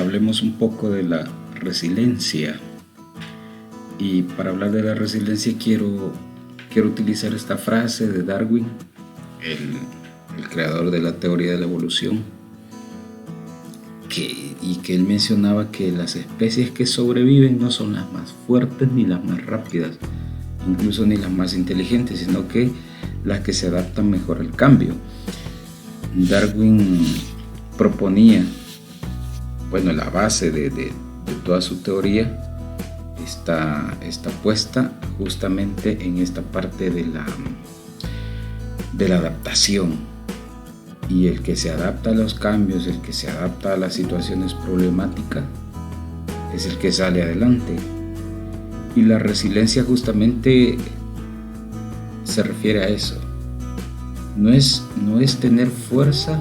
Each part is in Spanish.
hablemos un poco de la resiliencia. Y para hablar de la resiliencia quiero utilizar esta frase de Darwin, el creador de la teoría de la evolución, que él mencionaba que las especies que sobreviven no son las más fuertes ni las más rápidas, incluso ni las más inteligentes, sino que las que se adaptan mejor al cambio. Darwin proponía, la base de toda su teoría está puesta justamente en esta parte de la adaptación. Y el que se adapta a los cambios, el que se adapta a las situaciones problemáticas, es el que sale adelante. Y la resiliencia justamente se refiere a eso. No es tener fuerzas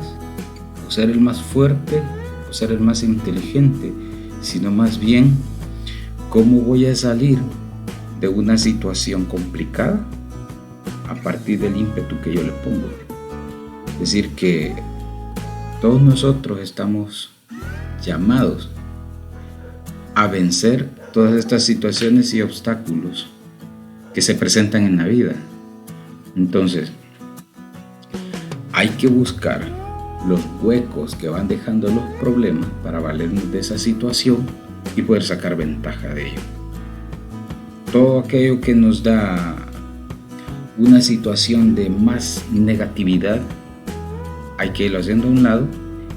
o ser el más fuerte o ser el más inteligente, sino más bien cómo voy a salir de una situación complicada a partir del ímpetu que yo le pongo. Es decir, que todos nosotros estamos llamados a vencer todas estas situaciones y obstáculos que se presentan en la vida. Entonces, hay que buscar los huecos que van dejando los problemas para valernos de esa situación y poder sacar ventaja de ello. Todo aquello que nos da una situación de más negatividad, hay que irlo haciendo a un lado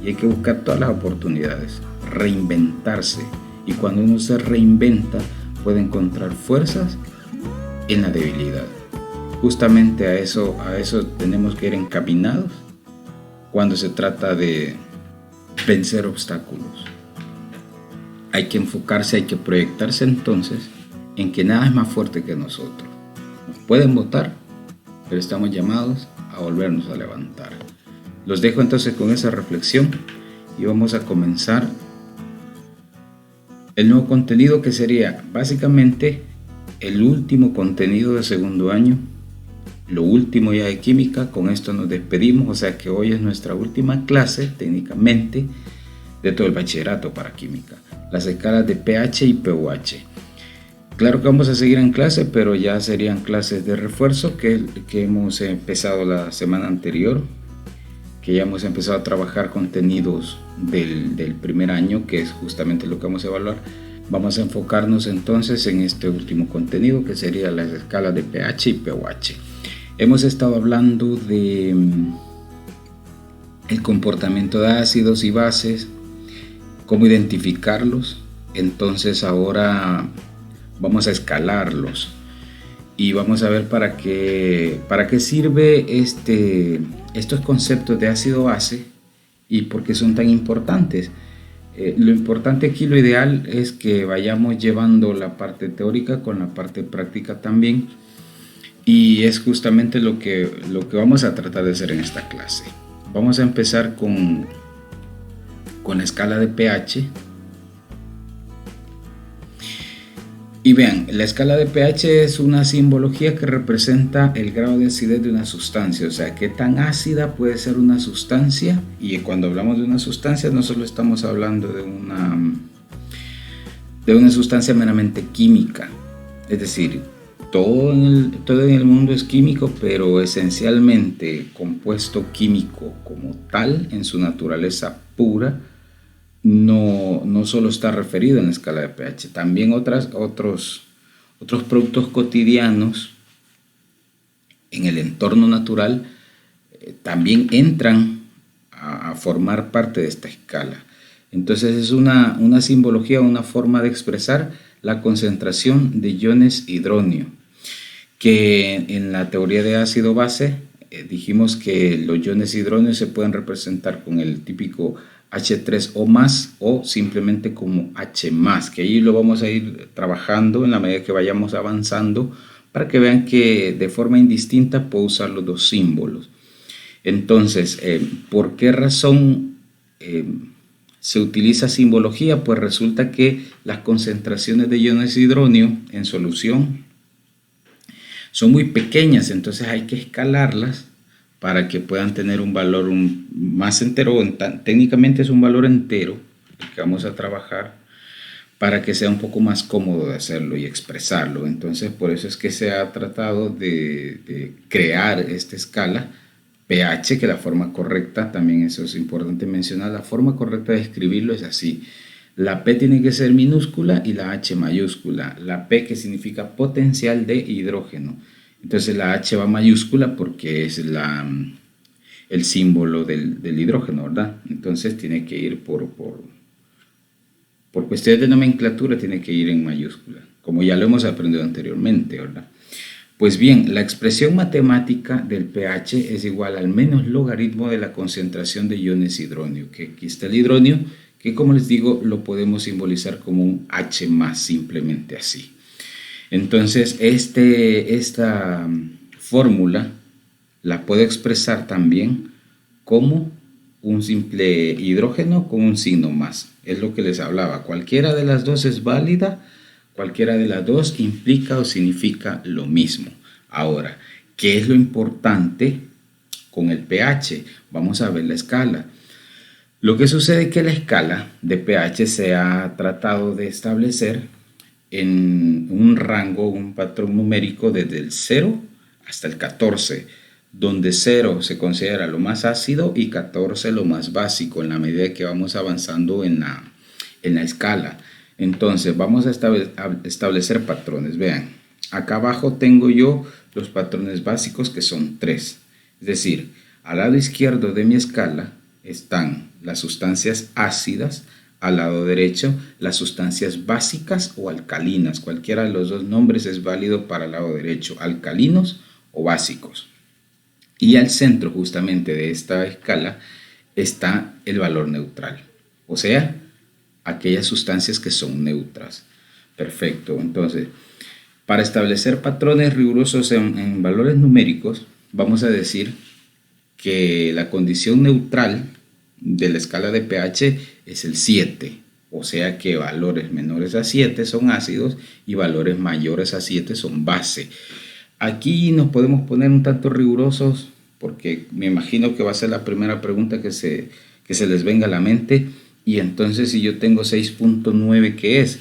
y hay que buscar todas las oportunidades, reinventarse. Y cuando uno se reinventa, puede encontrar fuerzas en la debilidad. Justamente a eso tenemos que ir encaminados cuando se trata de vencer obstáculos. Hay que enfocarse, hay que proyectarse entonces en que nada es más fuerte que nosotros. Nos pueden botar, pero estamos llamados a volvernos a levantar. Los dejo entonces con esa reflexión y vamos a comenzar el nuevo contenido, que sería básicamente el último contenido de segundo año, lo último ya de química. Con esto nos despedimos, o sea que hoy es nuestra última clase técnicamente de todo el bachillerato para química, las escalas de pH y pOH. Claro que vamos a seguir en clase, pero ya serían clases de refuerzo que hemos empezado la semana anterior, que ya hemos empezado a trabajar contenidos del primer año, que es justamente lo que vamos a evaluar. Vamos a enfocarnos entonces en este último contenido, que sería las escalas de pH y pOH. Hemos estado hablando de el comportamiento de ácidos y bases, cómo identificarlos. Entonces ahora vamos a escalarlos y vamos a ver para qué sirve estos conceptos de ácido-base y por qué son tan importantes. Lo importante aquí, lo ideal es que vayamos llevando la parte teórica con la parte práctica también, y es justamente lo que vamos a tratar de hacer en esta clase. Vamos a empezar con la escala de pH. Y vean, la escala de pH es una simbología que representa el grado de acidez de una sustancia, o sea, qué tan ácida puede ser una sustancia. Y cuando hablamos de una sustancia, no solo estamos hablando de una sustancia meramente química, es decir, todo en el mundo es químico, pero esencialmente compuesto químico como tal, en su naturaleza pura, no solo está referido en la escala de pH, también otros productos cotidianos en el entorno natural también entran a formar parte de esta escala. Entonces es una simbología, una forma de expresar la concentración de iones hidróneo, que en la teoría de ácido-base dijimos que los iones hidróneos se pueden representar con el típico H3O+, o simplemente como H+, que ahí lo vamos a ir trabajando en la medida que vayamos avanzando, para que vean que de forma indistinta puedo usar los dos símbolos. Entonces, ¿por qué razón se utiliza simbología? Pues resulta que las concentraciones de iones hidróneo en solución son muy pequeñas, entonces hay que escalarlas para que puedan tener un valor más entero. Técnicamente es un valor entero, el que vamos a trabajar, para que sea un poco más cómodo de hacerlo y expresarlo. Entonces, por eso es que se ha tratado de crear esta escala pH, que la forma correcta, también eso es importante mencionar, la forma correcta de escribirlo es así. La P tiene que ser minúscula y la H mayúscula. La P, que significa potencial de hidrógeno. Entonces la H va mayúscula porque es el símbolo del hidrógeno, ¿verdad? Entonces tiene que ir por cuestiones de nomenclatura, tiene que ir en mayúscula, como ya lo hemos aprendido anteriormente, ¿verdad? Pues bien, la expresión matemática del pH es igual al menos logaritmo de la concentración de iones hidróneo, que aquí está el hidróneo, que como les digo, lo podemos simbolizar como un H más, simplemente así. Entonces, esta fórmula la puedo expresar también como un simple hidrógeno con un signo más. Es lo que les hablaba. Cualquiera de las dos es válida, cualquiera de las dos implica o significa lo mismo. Ahora, ¿qué es lo importante con el pH? Vamos a ver la escala. Lo que sucede es que la escala de pH se ha tratado de establecer en un rango, un patrón numérico desde el 0 hasta el 14, donde 0 se considera lo más ácido y 14 lo más básico, en la medida que vamos avanzando en la escala. Entonces vamos a establecer patrones. Vean, acá abajo tengo yo los patrones básicos, que son 3. Es decir, al lado izquierdo de mi escala están las sustancias ácidas, al lado derecho las sustancias básicas o alcalinas. Cualquiera de los dos nombres es válido para el lado derecho, alcalinos o básicos. Y al centro justamente de esta escala está el valor neutral, o sea, aquellas sustancias que son neutras. Perfecto. Entonces, para establecer patrones rigurosos en valores numéricos, vamos a decir que la condición neutral de la escala de pH es el 7, o sea que valores menores a 7 son ácidos y valores mayores a 7 son base. Aquí nos podemos poner un tanto rigurosos porque me imagino que va a ser la primera pregunta que se les venga a la mente. Y entonces, si yo tengo 6.9, ¿qué es?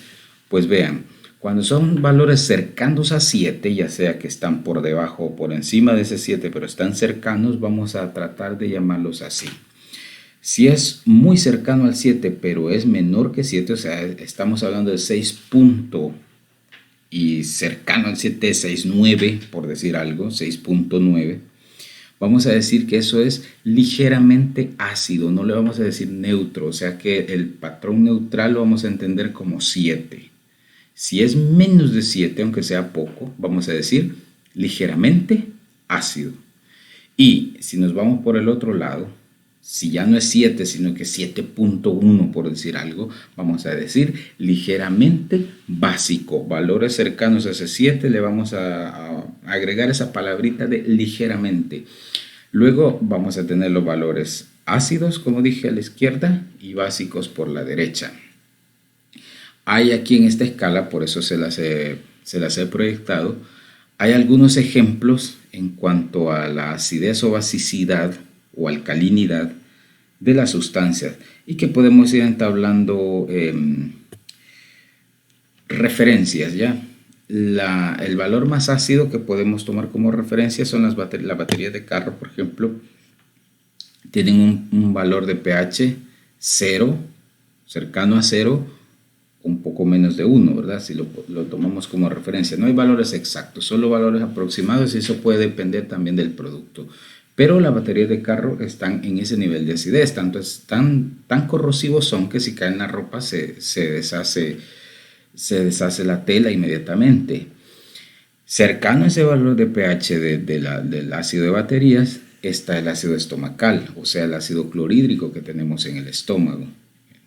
Pues vean, cuando son valores cercanos a 7, ya sea que están por debajo o por encima de ese 7, pero están cercanos, vamos a tratar de llamarlos así. Si es muy cercano al 7, pero es menor que 7, o sea, estamos hablando de 6 y cercano al 7, 6.9, por decir algo, 6.9. Vamos a decir que eso es ligeramente ácido, no le vamos a decir neutro, o sea que el patrón neutral lo vamos a entender como 7. Si es menos de 7, aunque sea poco, vamos a decir ligeramente ácido. Y si nos vamos por el otro lado, si ya no es 7, sino que 7.1, por decir algo, vamos a decir ligeramente básico. Valores cercanos a ese 7 le vamos a agregar esa palabrita de ligeramente. Luego vamos a tener los valores ácidos, como dije, a la izquierda y básicos por la derecha. Hay aquí en esta escala, por eso se las he proyectado, hay algunos ejemplos en cuanto a la acidez o basicidad o alcalinidad de las sustancias y que podemos ir entablando referencias ya. El valor más ácido que podemos tomar como referencia son las baterías de carro, por ejemplo. Tienen un valor de pH 0, cercano a 0, un poco menos de 1, ¿verdad? Si lo tomamos como referencia. No hay valores exactos, solo valores aproximados y eso puede depender también del producto. Pero las baterías de carro están en ese nivel de acidez, tan corrosivos son que si caen en la ropa se deshace la tela inmediatamente. Cercano a ese valor de pH del ácido de baterías está el ácido estomacal, o sea, el ácido clorhídrico que tenemos en el estómago,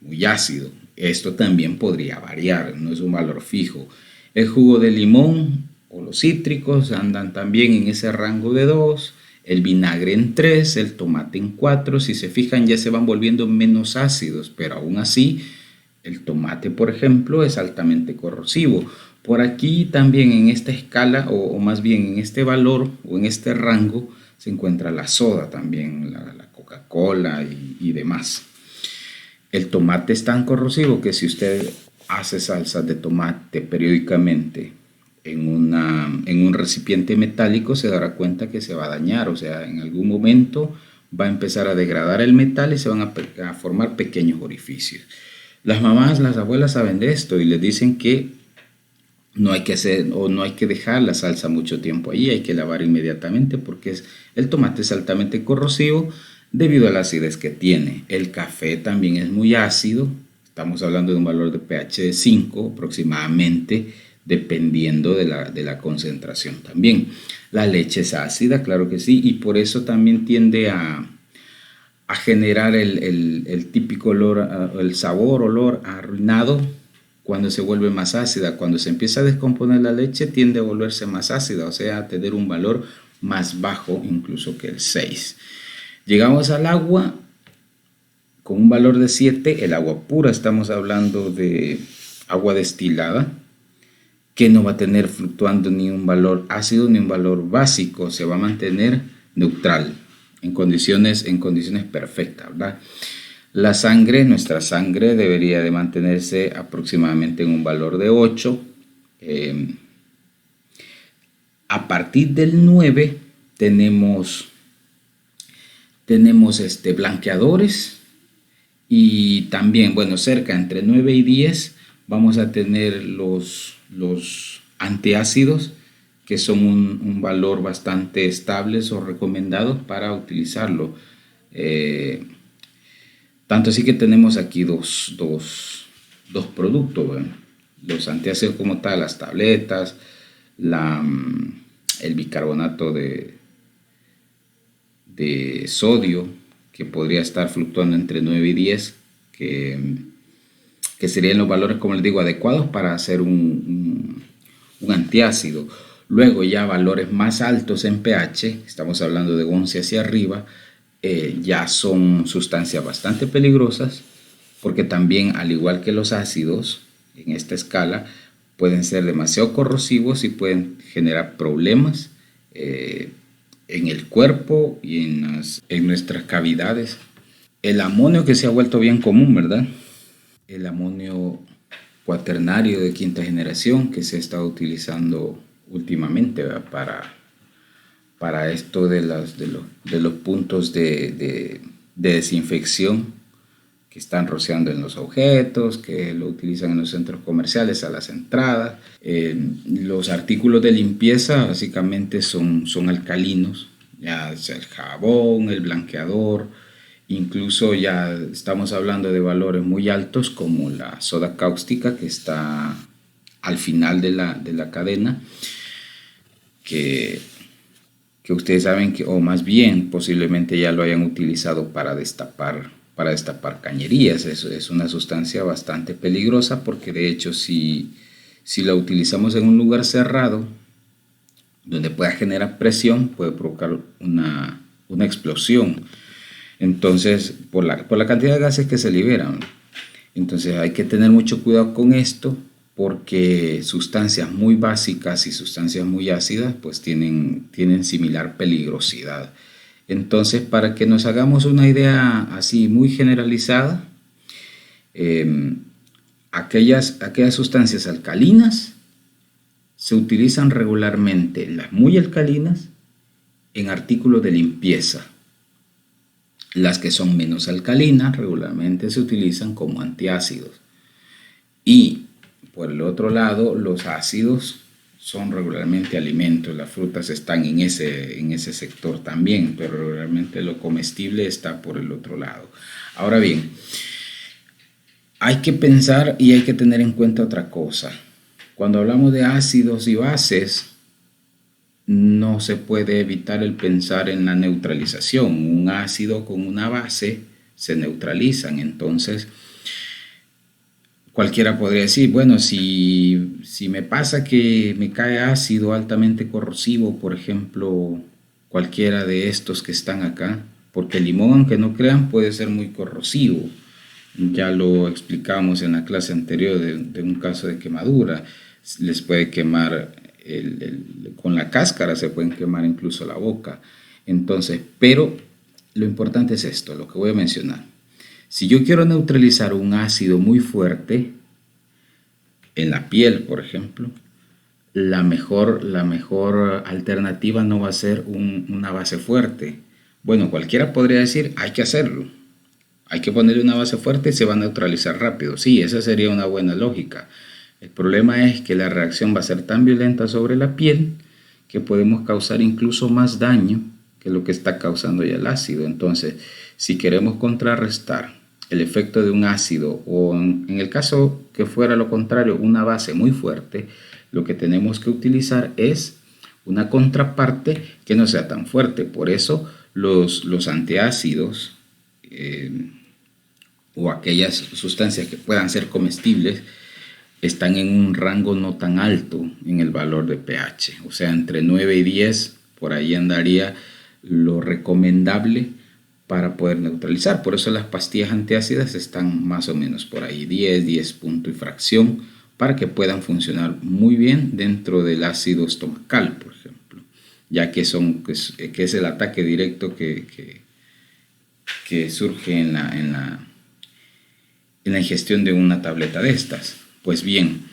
muy ácido. Esto también podría variar, no es un valor fijo. El jugo de limón o los cítricos andan también en ese rango de 2, el vinagre en 3, el tomate en 4. Si se fijan, ya se van volviendo menos ácidos, pero aún así el tomate, por ejemplo, es altamente corrosivo. Por aquí también en esta escala, o más bien en este valor o en este rango, se encuentra la soda también, la Coca-Cola y demás. El tomate es tan corrosivo que si usted hace salsa de tomate periódicamente en un recipiente metálico, se dará cuenta que se va a dañar, o sea, en algún momento va a empezar a degradar el metal y se van a formar pequeños orificios. Las mamás, las abuelas saben de esto y les dicen que no hay que hacer o no hay que dejar la salsa mucho tiempo allí, hay que lavar inmediatamente porque el tomate es altamente corrosivo debido a la acidez que tiene. El café también es muy ácido, estamos hablando de un valor de pH de 5 aproximadamente, dependiendo de la concentración también. La leche es ácida, claro que sí, y por eso también tiende a generar el típico olor, el sabor, olor arruinado cuando se vuelve más ácida. Cuando se empieza a descomponer la leche tiende a volverse más ácida, o sea, a tener un valor más bajo incluso que el 6. Llegamos al agua con un valor de 7, el agua pura, estamos hablando de agua destilada, que no va a tener fluctuando ni un valor ácido ni un valor básico, se va a mantener neutral en condiciones perfectas, ¿verdad? La sangre, nuestra sangre debería de mantenerse aproximadamente en un valor de 8. A partir del 9 tenemos blanqueadores y también, bueno, cerca entre 9 y 10 vamos a tener los antiácidos, que son un valor bastante estable o recomendados para utilizarlo. Tanto así que tenemos aquí dos productos, bueno, los antiácidos como tal, las tabletas, el bicarbonato de sodio, que podría estar fluctuando entre 9 y 10, que serían los valores, como les digo, adecuados para hacer un antiácido. Luego ya valores más altos en pH, estamos hablando de 11 hacia arriba, ya son sustancias bastante peligrosas, porque también, al igual que los ácidos en esta escala, pueden ser demasiado corrosivos y pueden generar problemas en el cuerpo y en nuestras cavidades. El amonio, que se ha vuelto bien común, ¿verdad? El amonio cuaternario de quinta generación, que se ha estado utilizando últimamente, ¿verdad? Para esto de los puntos de desinfección que están rociando en los objetos, que lo utilizan en los centros comerciales a las entradas. Los artículos de limpieza básicamente son alcalinos, ya sea el jabón, el blanqueador, incluso ya estamos hablando de valores muy altos como la soda cáustica, que está al final de la cadena, que ustedes saben que, o más bien posiblemente ya lo hayan utilizado para destapar cañerías. Eso es una sustancia bastante peligrosa, porque de hecho si la utilizamos en un lugar cerrado donde pueda generar presión, puede provocar una explosión. Entonces, por la cantidad de gases que se liberan. Entonces hay que tener mucho cuidado con esto, porque sustancias muy básicas y sustancias muy ácidas pues tienen similar peligrosidad. Entonces, para que nos hagamos una idea así muy generalizada, aquellas sustancias alcalinas se utilizan regularmente, las muy alcalinas, en artículos de limpieza. Las que son menos alcalinas regularmente se utilizan como antiácidos. Y por el otro lado, los ácidos son regularmente alimentos. Las frutas están en ese sector también, pero regularmente lo comestible está por el otro lado. Ahora bien, hay que pensar y hay que tener en cuenta otra cosa. Cuando hablamos de ácidos y bases, no se puede evitar el pensar en la neutralización. Un ácido con una base se neutralizan. Entonces, cualquiera podría decir, bueno, si me pasa que me cae ácido altamente corrosivo, por ejemplo, cualquiera de estos que están acá, porque el limón, aunque no crean, puede ser muy corrosivo. Ya lo explicamos en la clase anterior de un caso de quemadura. Les puede quemar con la cáscara, se pueden quemar incluso la boca. Entonces, pero lo importante es esto, lo que voy a mencionar. Si yo quiero neutralizar un ácido muy fuerte, en la piel, por ejemplo, la mejor alternativa no va a ser una base fuerte. Bueno, cualquiera podría decir, hay que hacerlo. Hay que ponerle una base fuerte y se va a neutralizar rápido. Sí, esa sería una buena lógica. El problema es que la reacción va a ser tan violenta sobre la piel que podemos causar incluso más daño que lo que está causando ya el ácido. Entonces, si queremos contrarrestar el efecto de un ácido o en el caso que fuera lo contrario, una base muy fuerte, lo que tenemos que utilizar es una contraparte que no sea tan fuerte. Por eso los antiácidos o aquellas sustancias que puedan ser comestibles están en un rango no tan alto en el valor de pH. O sea, entre 9 y 10, por ahí andaría lo recomendable para poder neutralizar. Por eso las pastillas antiácidas están más o menos por ahí, 10 punto y fracción, para que puedan funcionar muy bien dentro del ácido estomacal, por ejemplo, ya que es el ataque directo que surge en la ingestión de una tableta de estas. Pues bien,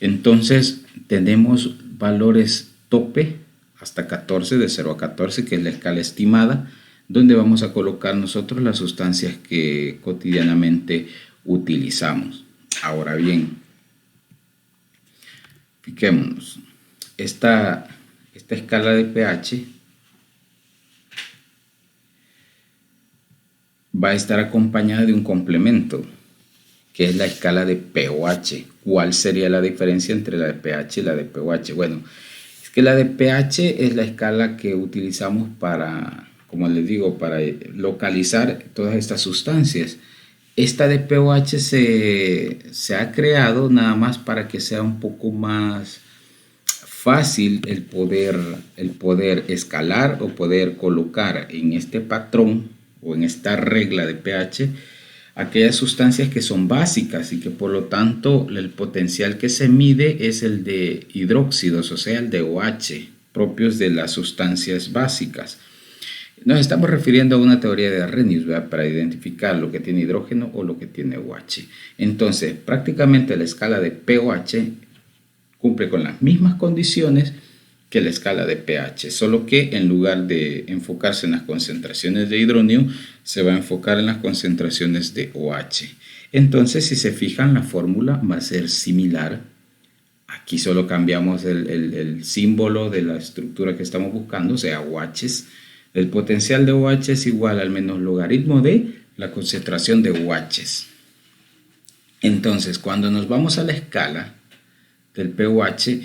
entonces tenemos valores tope hasta 14, de 0 a 14, que es la escala estimada, donde vamos a colocar nosotros las sustancias que cotidianamente utilizamos. Ahora bien, fijémonos, esta escala de pH va a estar acompañada de un complemento, que es la escala de pOH. ¿Cuál sería la diferencia entre la de pH y la de pOH? Bueno, es que la de pH es la escala que utilizamos para, como les digo, para localizar todas estas sustancias. Esta de pOH se ha creado nada más para que sea un poco más fácil el poder escalar o poder colocar en este patrón o en esta regla de pH aquellas sustancias que son básicas y que por lo tanto el potencial que se mide es el de hidróxidos, o sea, el de OH, propios de las sustancias básicas. Nos estamos refiriendo a una teoría de Arrhenius, ¿verdad?, para identificar lo que tiene hidrógeno o lo que tiene OH. Entonces, prácticamente la escala de pOH cumple con las mismas condiciones que la escala de pH, solo que en lugar de enfocarse en las concentraciones de hidrógeno, se va a enfocar en las concentraciones de OH. Entonces, si se fijan, la fórmula va a ser similar. Aquí solo cambiamos el símbolo de la estructura que estamos buscando, o sea, OHs. El potencial de OH es igual al menos logaritmo de la concentración de OHs. Entonces, cuando nos vamos a la escala del pOH,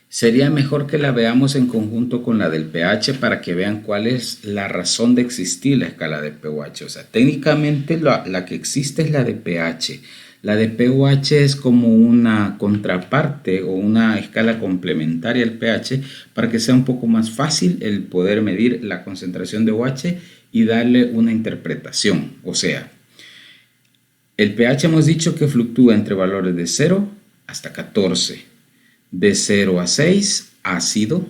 sería mejor que la veamos en conjunto con la del pH para que vean cuál es la razón de existir la escala de pOH. O sea, técnicamente la que existe es la de pH. La de pOH es como una contraparte o una escala complementaria al pH para que sea un poco más fácil el poder medir la concentración de OH y darle una interpretación. O sea, el pH hemos dicho que fluctúa entre valores de 0 hasta 14. De 0 a 6, ácido,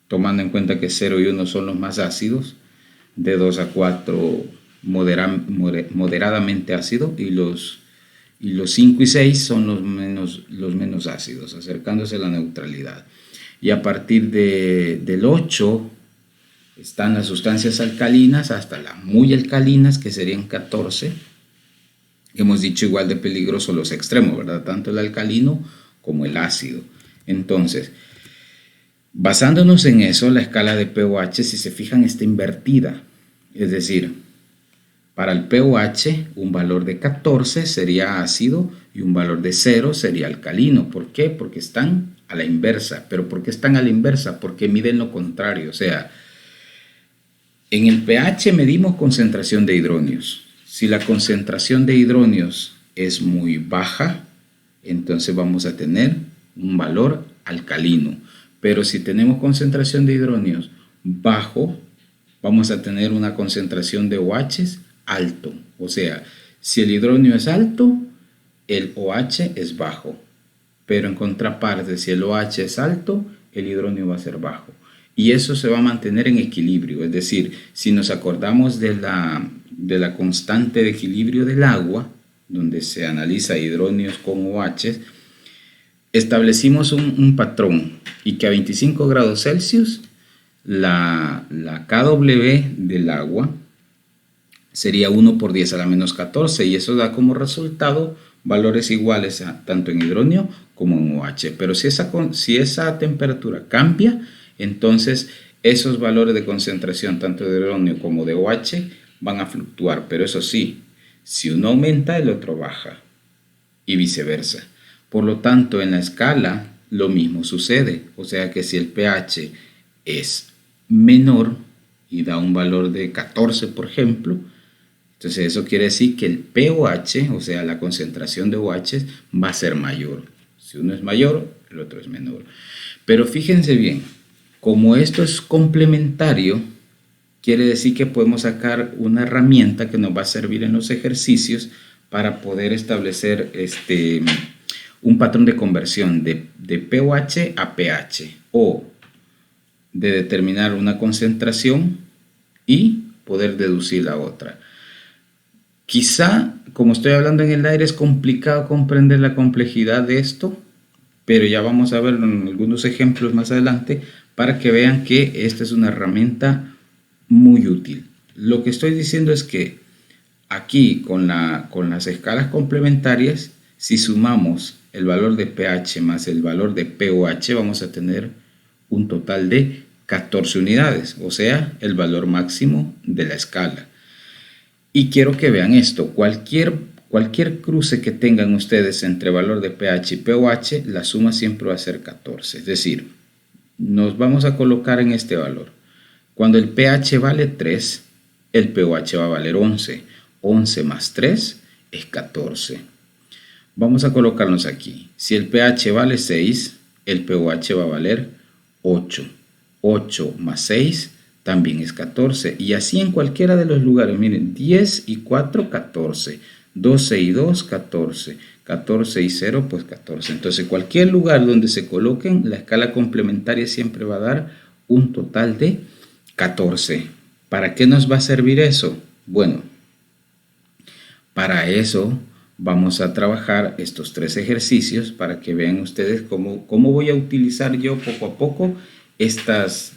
tomando en cuenta que 0 y 1 son los más ácidos. De 2 a 4, moderadamente ácido. Y los 5 y 6 son los menos ácidos, acercándose a la neutralidad. Y a partir del 8 están las sustancias alcalinas, hasta las muy alcalinas, que serían 14. Hemos dicho igual de peligroso los extremos, ¿verdad? Tanto el alcalino como el ácido. Entonces, basándonos en eso, la escala de pOH, si se fijan, está invertida. Es decir, para el pOH, un valor de 14 sería ácido y un valor de 0 sería alcalino. ¿Por qué? Porque están a la inversa. ¿Pero por qué están a la inversa? Porque miden lo contrario. O sea, en el pH medimos concentración de hidrógenos. Si la concentración de hidrógenos es muy baja, entonces vamos a tener un valor alcalino. Pero si tenemos concentración de hidrógenos bajo, vamos a tener una concentración de OH alto. O sea, si el hidrógeno es alto, el OH es bajo. Pero en contraparte, si el OH es alto, el hidrógeno va a ser bajo. Y eso se va a mantener en equilibrio. Es decir, si nos acordamos de de la constante de equilibrio del agua, donde se analiza hidróneos con OH, establecimos un patrón y que a 25 grados Celsius la kW del agua sería 1 por 10 a la menos 14 y eso da como resultado valores iguales tanto en hidróneo como en OH. Pero si esa temperatura cambia, entonces esos valores de concentración tanto de hidróneo como de OH van a fluctuar. Pero eso sí, si uno aumenta, el otro baja y viceversa. Por lo tanto, en la escala lo mismo sucede. O sea que si el pH es menor y da un valor de 14, por ejemplo, entonces eso quiere decir que el pOH, o sea, la concentración de OH, va a ser mayor. Si uno es mayor, el otro es menor. Pero fíjense bien, como esto es complementario, quiere decir que podemos sacar una herramienta que nos va a servir en los ejercicios para poder establecer un patrón de conversión de pOH a pH o de determinar una concentración y poder deducir la otra. Quizá, como estoy hablando en el aire, es complicado comprender la complejidad de esto, pero ya vamos a verlo en algunos ejemplos más adelante para que vean que esta es una herramienta muy útil. Lo que estoy diciendo es que aquí con las escalas complementarias, si sumamos el valor de pH más el valor de pOH, vamos a tener un total de 14 unidades, o sea, el valor máximo de la escala. Y quiero que vean esto, cualquier cruce que tengan ustedes entre valor de pH y pOH, la suma siempre va a ser 14. Es decir, nos vamos a colocar en este valor. Cuando el pH vale 3, el pOH va a valer 11. 11 más 3 es 14. Vamos a colocarnos aquí. Si el pH vale 6, el pOH va a valer 8. 8 más 6 también es 14. Y así en cualquiera de los lugares. Miren, 10 y 4, 14. 12 y 2, 14. 14 y 0, pues 14. Entonces, cualquier lugar donde se coloquen, la escala complementaria siempre va a dar un total de 14. ¿Para qué nos va a servir eso? Bueno, para eso vamos a trabajar estos 3 ejercicios para que vean ustedes cómo voy a utilizar yo poco a poco estas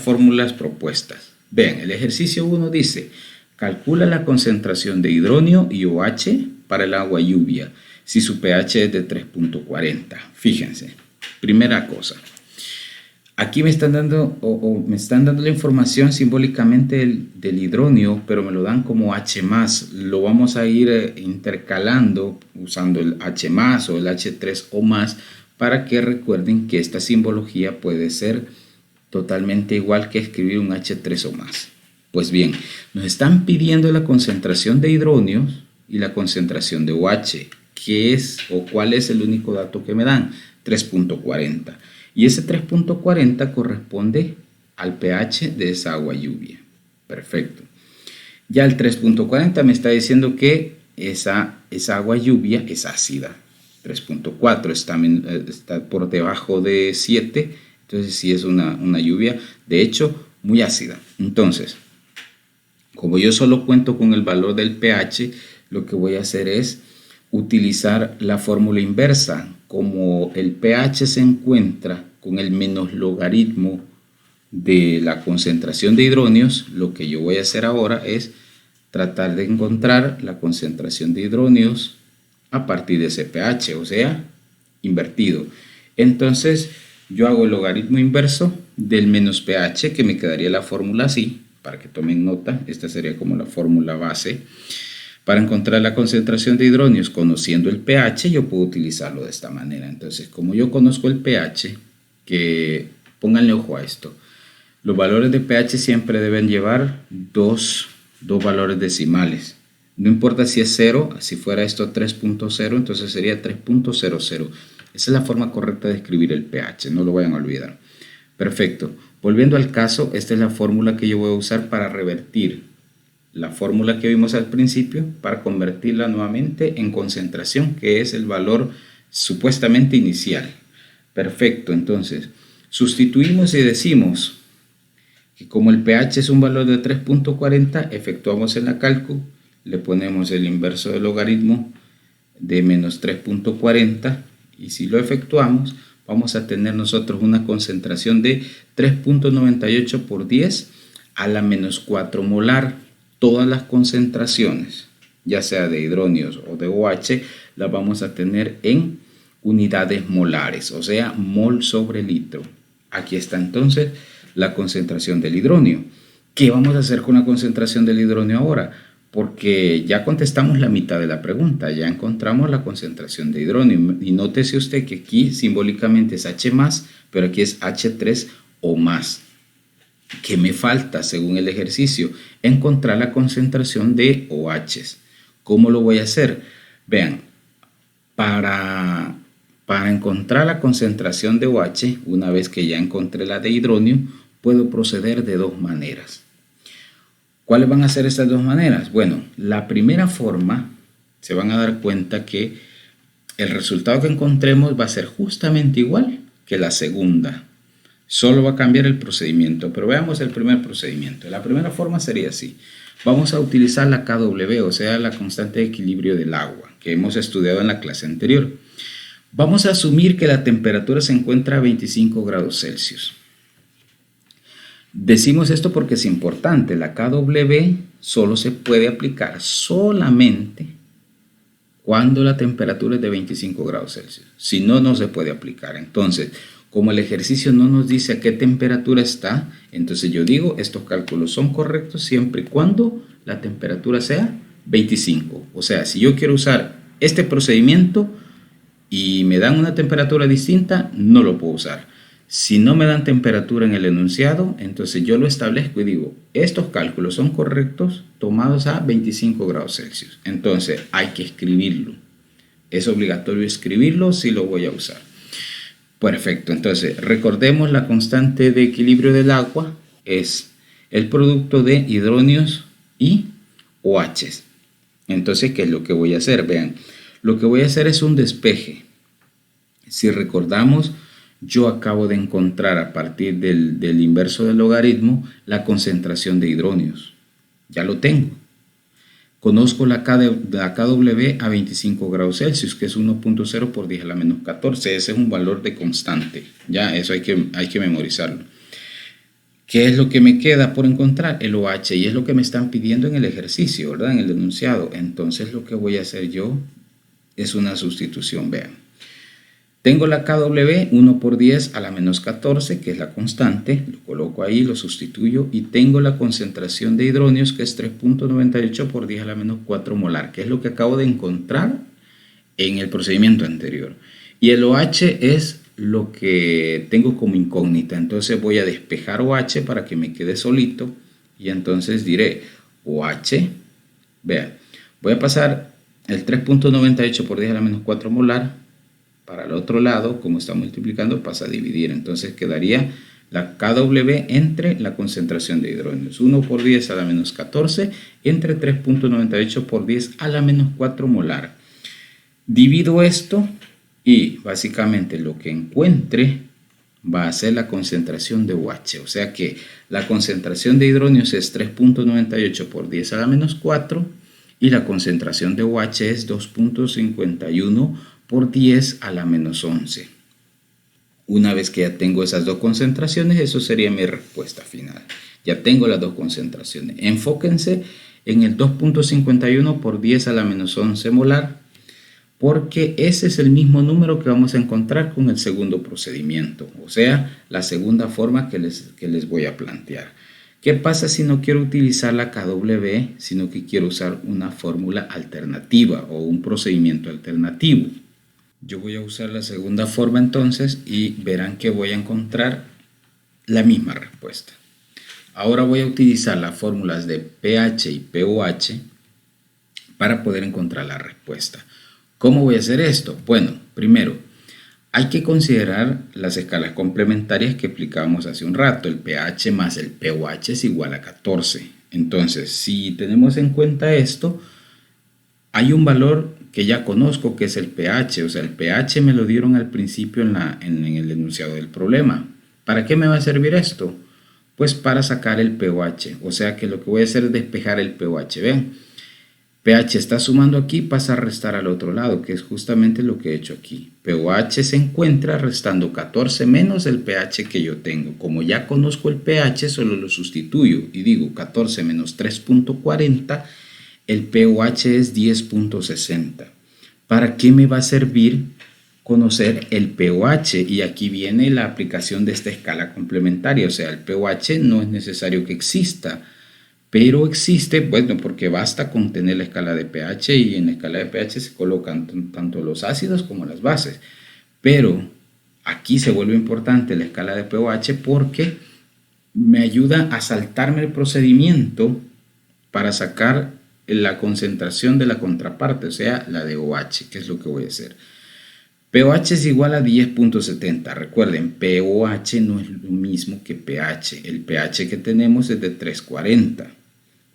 fórmulas propuestas. Vean, el ejercicio 1 dice, calcula la concentración de hidróneo y OH para el agua lluvia si su pH es de 3.40. Fíjense, primera cosa. Aquí me están dando la información simbólicamente del hidróneo, pero me lo dan como H+. Lo vamos a ir intercalando usando el H+ o el H3 o más para que recuerden que esta simbología puede ser totalmente igual que escribir un H3 o más. Pues bien, nos están pidiendo la concentración de hidróneos y la concentración de OH. ¿Qué es o cuál es el único dato que me dan? 3.40. Y ese 3.40 corresponde al pH de esa agua lluvia. Perfecto. Ya el 3.40 me está diciendo que esa agua lluvia es ácida. 3.4 está por debajo de 7. Entonces sí es una lluvia, de hecho, muy ácida. Entonces, como yo solo cuento con el valor del pH, lo que voy a hacer es utilizar la fórmula inversa. Como el pH se encuentra con el menos logaritmo de la concentración de hidróneos, lo que yo voy a hacer ahora es tratar de encontrar la concentración de hidróneos a partir de ese pH, o sea, invertido. Entonces, yo hago el logaritmo inverso del menos pH, que me quedaría la fórmula así, para que tomen nota. Esta sería como la fórmula base. Para encontrar la concentración de hidróneos conociendo el pH, yo puedo utilizarlo de esta manera. Entonces, como yo conozco el pH, que pónganle ojo a esto, los valores de pH siempre deben llevar dos valores decimales. No importa si es 0, si fuera esto 3.0, entonces sería 3.00. Esa es la forma correcta de escribir el pH, no lo vayan a olvidar. Perfecto. Volviendo al caso, esta es la fórmula que yo voy a usar para revertir la fórmula que vimos al principio, para convertirla nuevamente en concentración, que es el valor supuestamente inicial. Perfecto, entonces sustituimos y decimos que como el pH es un valor de 3.40, efectuamos en la cálculo, le ponemos el inverso del logaritmo de menos 3.40 y si lo efectuamos vamos a tener nosotros una concentración de 3.98 por 10 a la menos 4 molar. Todas las concentraciones, ya sea de hidróneos o de OH, las vamos a tener en unidades molares, o sea, mol sobre litro. Aquí está entonces la concentración del hidróneo. ¿Qué vamos a hacer con la concentración del hidróneo ahora? Porque ya contestamos la mitad de la pregunta, ya encontramos la concentración de hidróneo. Y nótese usted que aquí simbólicamente es H+, pero aquí es H3 o más. ¿Qué me falta según el ejercicio? Encontrar la concentración de OH. ¿Cómo lo voy a hacer? Vean, para encontrar la concentración de OH, una vez que ya encontré la de hidróneo, puedo proceder de dos maneras. ¿Cuáles van a ser estas dos maneras? Bueno, la primera forma, se van a dar cuenta que el resultado que encontremos va a ser justamente igual que la segunda. Solo va a cambiar el procedimiento, pero veamos el primer procedimiento. La primera forma sería así. Vamos a utilizar la KW, o sea, la constante de equilibrio del agua, que hemos estudiado en la clase anterior. Vamos a asumir que la temperatura se encuentra a 25 grados Celsius. Decimos esto porque es importante. La KW solo se puede aplicar solamente cuando la temperatura es de 25 grados Celsius. Si no, no se puede aplicar. Entonces, como el ejercicio no nos dice a qué temperatura está, entonces yo digo, estos cálculos son correctos siempre y cuando la temperatura sea 25. O sea, si yo quiero usar este procedimiento y me dan una temperatura distinta, no lo puedo usar. Si no me dan temperatura en el enunciado, entonces yo lo establezco y digo, estos cálculos son correctos tomados a 25 grados Celsius. Entonces hay que escribirlo. Es obligatorio escribirlo si lo voy a usar. Perfecto, entonces recordemos la constante de equilibrio del agua es el producto de hidróneos y OH. Entonces, ¿qué es lo que voy a hacer? Vean, lo que voy a hacer es un despeje. Si recordamos, yo acabo de encontrar a partir del inverso del logaritmo la concentración de hidróneos. Ya lo tengo. Conozco la KW a 25 grados Celsius, que es 1.0 por 10 a la menos 14. Ese es un valor de constante. Ya, eso hay que memorizarlo. ¿Qué es lo que me queda por encontrar? El OH, y es lo que me están pidiendo en el ejercicio, ¿verdad? En el enunciado. Entonces, lo que voy a hacer yo es una sustitución. Vean. Tengo la KW 1 por 10 a la menos 14, que es la constante, lo coloco ahí, lo sustituyo y tengo la concentración de hidróneos que es 3.98 por 10 a la menos 4 molar, que es lo que acabo de encontrar en el procedimiento anterior. Y el OH es lo que tengo como incógnita, entonces voy a despejar OH para que me quede solito y entonces diré OH, vean, voy a pasar el 3.98 por 10 a la menos 4 molar. Para el otro lado, como está multiplicando, pasa a dividir. Entonces quedaría la KW entre la concentración de hidrógenos. 1 por 10 a la menos 14 entre 3.98 por 10 a la menos 4 molar. Divido esto y básicamente lo que encuentre va a ser la concentración de OH. O sea que la concentración de hidrógenos es 3.98 por 10 a la menos 4 y la concentración de OH es 2.51 por 10 a la menos 11. Una vez que ya tengo esas dos concentraciones, eso sería mi respuesta final. Ya tengo las dos concentraciones. Enfóquense en el 2.51 por 10 a la menos 11 molar, porque ese es el mismo número que vamos a encontrar con el segundo procedimiento, o sea, la segunda forma que les voy a plantear. ¿Qué pasa si no quiero utilizar la KW, sino que quiero usar una fórmula alternativa o un procedimiento alternativo? Yo voy a usar la segunda forma entonces y verán que voy a encontrar la misma respuesta. Ahora voy a utilizar las fórmulas de pH y pOH para poder encontrar la respuesta. ¿Cómo voy a hacer esto? Bueno, primero hay que considerar las escalas complementarias que explicábamos hace un rato. El pH más el pOH es igual a 14. Entonces, si tenemos en cuenta esto, hay un valor que ya conozco que es el pH, o sea, el pH me lo dieron al principio en el enunciado del problema. ¿Para qué me va a servir esto? Pues para sacar el pOH, o sea que lo que voy a hacer es despejar el pOH. Vean, pH está sumando aquí, pasa a restar al otro lado, que es justamente lo que he hecho aquí. pOH se encuentra restando 14 menos el pH que yo tengo. Como ya conozco el pH, solo lo sustituyo y digo 14 menos 3.40, el pOH es 10.60. ¿Para qué me va a servir conocer el pOH? Y aquí viene la aplicación de esta escala complementaria. O sea, el pOH no es necesario que exista, pero existe, bueno, porque basta con tener la escala de pH, y en la escala de pH se colocan tanto los ácidos como las bases. Pero aquí se vuelve importante la escala de pOH porque me ayuda a saltarme el procedimiento para sacar la concentración de la contraparte, o sea, la de OH, que es lo que voy a hacer. pOH es igual a 10.70. Recuerden, pOH no es lo mismo que pH. El pH que tenemos es de 340,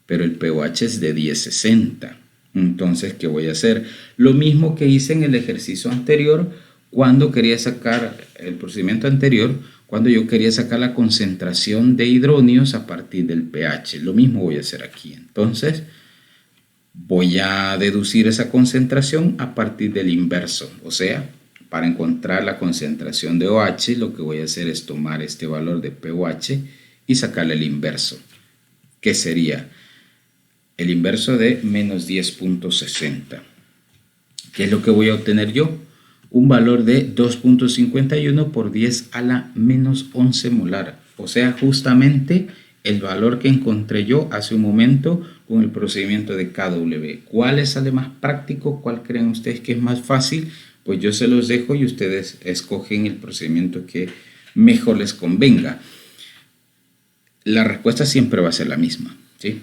pero el pOH es de 1060. Entonces, ¿qué voy a hacer? Lo mismo que hice en el ejercicio anterior, cuando quería sacar el procedimiento anterior, cuando yo quería sacar la concentración de hidronios a partir del pH. Lo mismo voy a hacer aquí. Entonces, voy a deducir esa concentración a partir del inverso, o sea, para encontrar la concentración de OH, lo que voy a hacer es tomar este valor de pOH y sacarle el inverso, que sería el inverso de menos 10.60. ¿Qué es lo que voy a obtener yo? Un valor de 2.51 por 10 a la menos 11 molar, o sea, justamente el valor que encontré yo hace un momento con el procedimiento de KW. ¿Cuál les sale más práctico? ¿Cuál creen ustedes que es más fácil? Pues yo se los dejo y ustedes escogen el procedimiento que mejor les convenga. La respuesta siempre va a ser la misma, ¿sí?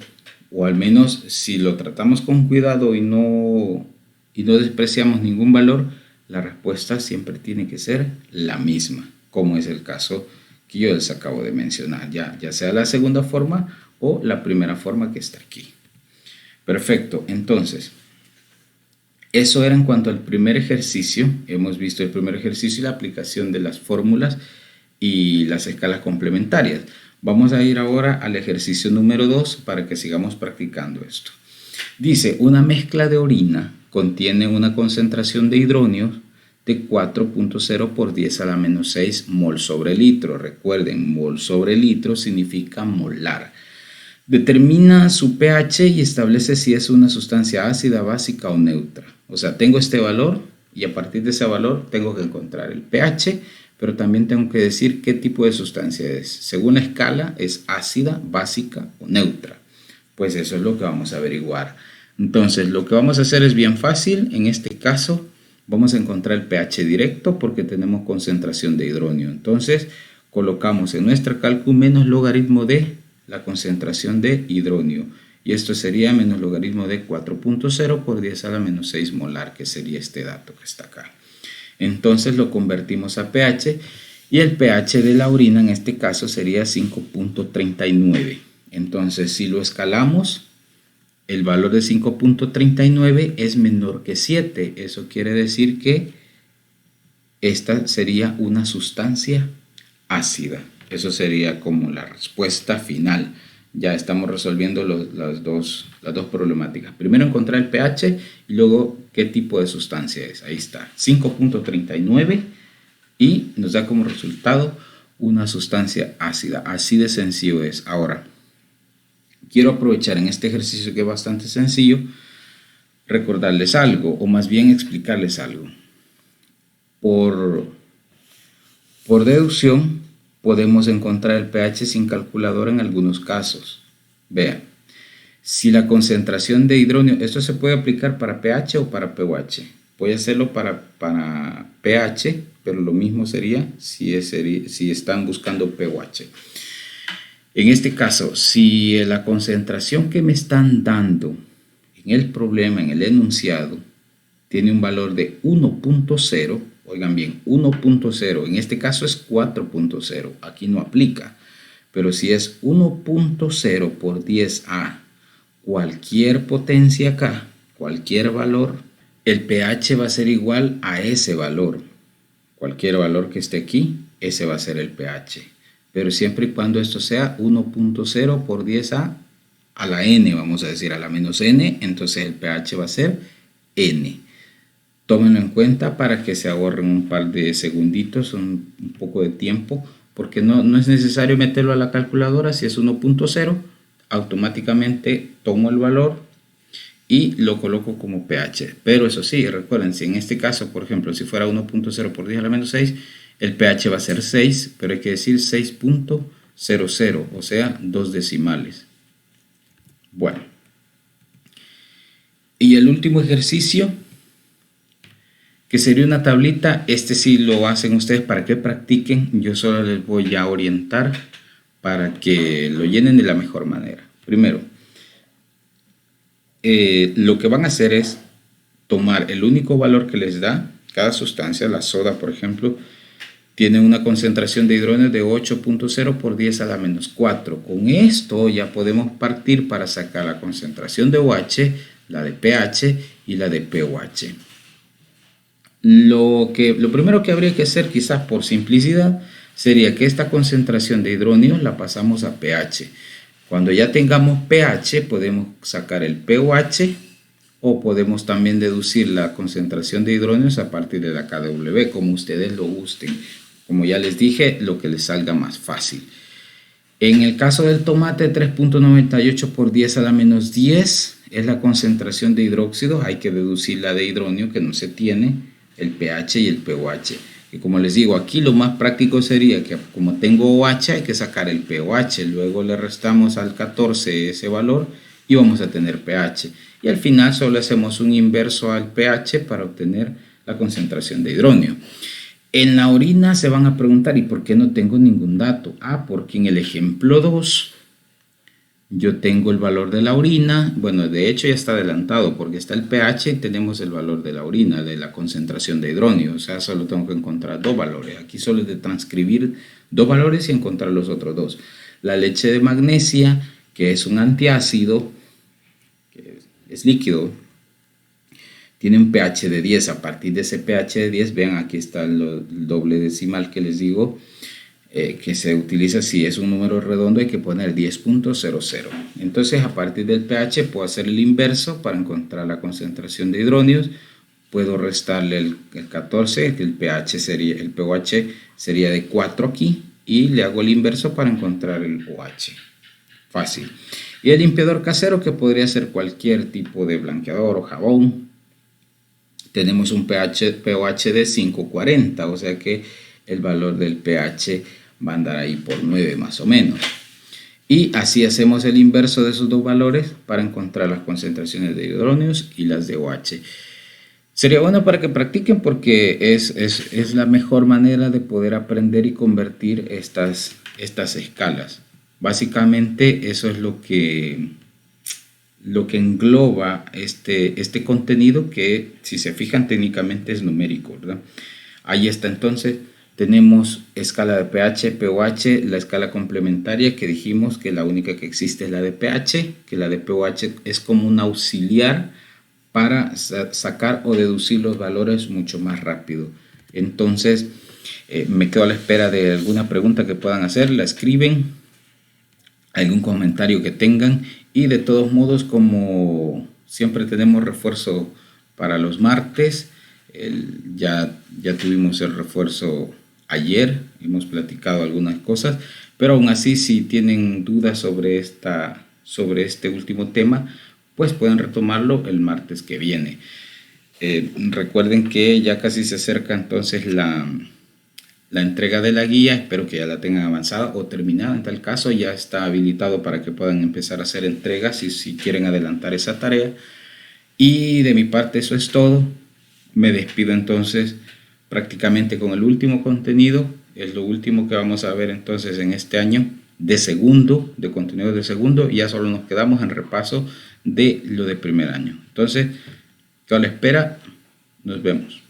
O al menos si lo tratamos con cuidado y no despreciamos ningún valor, la respuesta siempre tiene que ser la misma, como es el caso que yo les acabo de mencionar, ya sea la segunda forma o la primera forma que está aquí. Perfecto, entonces, eso era en cuanto al primer ejercicio. Hemos visto el primer ejercicio y la aplicación de las fórmulas y las escalas complementarias. Vamos a ir ahora al ejercicio número 2 para que sigamos practicando esto. Dice, una mezcla de orina contiene una concentración de hidronios de 4.0 por 10 a la menos 6 mol sobre litro. Recuerden, mol sobre litro significa molar. Determina su pH y establece si es una sustancia ácida, básica o neutra. O sea, tengo este valor y a partir de ese valor tengo que encontrar el pH, pero también tengo que decir qué tipo de sustancia es. Según la escala, es ácida, básica o neutra. Pues eso es lo que vamos a averiguar. Entonces, lo que vamos a hacer es bien fácil. En este caso, vamos a encontrar el pH directo porque tenemos concentración de hidronio. Entonces, colocamos en nuestro cálculo menos logaritmo de la concentración de hidronio. Y esto sería menos logaritmo de 4.0 por 10 a la menos 6 molar, que sería este dato que está acá. Entonces lo convertimos a pH y el pH de la orina en este caso sería 5.39. Entonces, si lo escalamos, el valor de 5.39 es menor que 7. Eso quiere decir que esta sería una sustancia ácida. Eso sería como la respuesta final. Ya estamos resolviendo las dos problemáticas. Primero encontrar el pH y luego qué tipo de sustancia es. Ahí está, 5.39 y nos da como resultado una sustancia ácida. Así de sencillo es. Ahora, quiero aprovechar en este ejercicio que es bastante sencillo, recordarles algo o más bien explicarles algo. Por deducción, podemos encontrar el pH sin calculadora en algunos casos. Vean, si la concentración de hidronio, esto se puede aplicar para pH o para pOH. Voy a hacerlo para pH, pero lo mismo sería si están buscando pOH. En este caso, si la concentración que me están dando en el problema, en el enunciado, tiene un valor de 1.0, oigan bien, 1.0, en este caso es 4.0, aquí no aplica, pero si es 1.0 por 10 a cualquier potencia acá, cualquier valor, el pH va a ser igual a ese valor. Cualquier valor que esté aquí, ese va a ser el pH. pero siempre y cuando esto sea 1.0 por 10 a la n, vamos a decir a la menos n, entonces el pH va a ser n. Tómenlo en cuenta para que se ahorren un par de segunditos, un poco de tiempo, porque no es necesario meterlo a la calculadora. Si es 1.0, automáticamente tomo el valor y lo coloco como pH. Pero eso sí, recuerden, si en este caso, por ejemplo, si fuera 1.0 por 10 a la menos 6, el pH va a ser 6, pero hay que decir 6.00, o sea, 2 decimales. Bueno, y el último ejercicio, que sería una tablita, este sí lo hacen ustedes para que practiquen, yo solo les voy a orientar para que lo llenen de la mejor manera. Primero, lo que van a hacer es tomar el único valor que les da cada sustancia. La soda, por ejemplo, tiene una concentración de hidrógeno de 8.0 por 10 a la menos 4. Con esto ya podemos partir para sacar la concentración de OH, la de pH y la de pOH. Lo primero que habría que hacer, quizás por simplicidad, sería que esta concentración de hidrógenos la pasamos a pH. Cuando ya tengamos pH, podemos sacar el pOH o podemos también deducir la concentración de hidrógenos a partir de la KW, como ustedes lo gusten. Como ya les dije, lo que les salga más fácil. En el caso del tomate, 3.98 por 10 a la menos 10 es la concentración de hidróxidos. Hay que deducir la de hidrógeno, que no se tiene, el pH y el pOH. Y como les digo, aquí lo más práctico sería que como tengo OH, hay que sacar el pOH. Luego le restamos al 14 ese valor y vamos a tener pH. Y al final solo hacemos un inverso al pH para obtener la concentración de hidrógeno. En la orina se van a preguntar, ¿y por qué no tengo ningún dato? Porque en el ejemplo 2 yo tengo el valor de la orina. Bueno, de hecho ya está adelantado porque está el pH y tenemos el valor de la orina, de la concentración de hidrógeno. O sea, solo tengo que encontrar dos valores. Aquí solo es de transcribir dos valores y encontrar los otros dos. La leche de magnesia, que es un antiácido, que es líquido, tiene un pH de 10. A partir de ese pH de 10, vean, aquí está el doble decimal que les digo, que se utiliza. Si es un número redondo hay que poner 10.00. Entonces a partir del pH puedo hacer el inverso para encontrar la concentración de hidrógenos. Puedo restarle el 14, que el pH sería, el pOH sería de 4 aquí, y le hago el inverso para encontrar el OH. Fácil. Y el limpiador casero, que podría ser cualquier tipo de blanqueador o jabón, tenemos un pOH de 5.40, o sea que el valor del pH va a andar ahí por 9 más o menos. Y así hacemos el inverso de esos dos valores para encontrar las concentraciones de hidrógenos y las de OH. Sería bueno para que practiquen porque es la mejor manera de poder aprender y convertir estas escalas. Básicamente eso es lo que engloba este contenido, que si se fijan técnicamente es numérico, ¿verdad? Ahí está. Entonces tenemos escala de pH, pOH, la escala complementaria, que dijimos que la única que existe es la de pH, que la de pOH es como un auxiliar para sacar o deducir los valores mucho más rápido. Entonces me quedo a la espera de alguna pregunta que puedan hacer, la escriben, algún comentario que tengan, y de todos modos, como siempre tenemos refuerzo para los martes, ya tuvimos el refuerzo ayer, hemos platicado algunas cosas, pero aún así si tienen dudas sobre este último tema, pues pueden retomarlo el martes que viene. Recuerden que ya casi se acerca entonces la entrega de la guía. Espero que ya la tengan avanzada o terminada. En tal caso ya está habilitado para que puedan empezar a hacer entregas si quieren adelantar esa tarea. Y de mi parte eso es todo. Me despido entonces prácticamente con el último contenido. Es lo último que vamos a ver entonces en este año de contenido de segundo. Y ya solo nos quedamos en repaso de lo de primer año. Entonces, quedo a la espera. Nos vemos.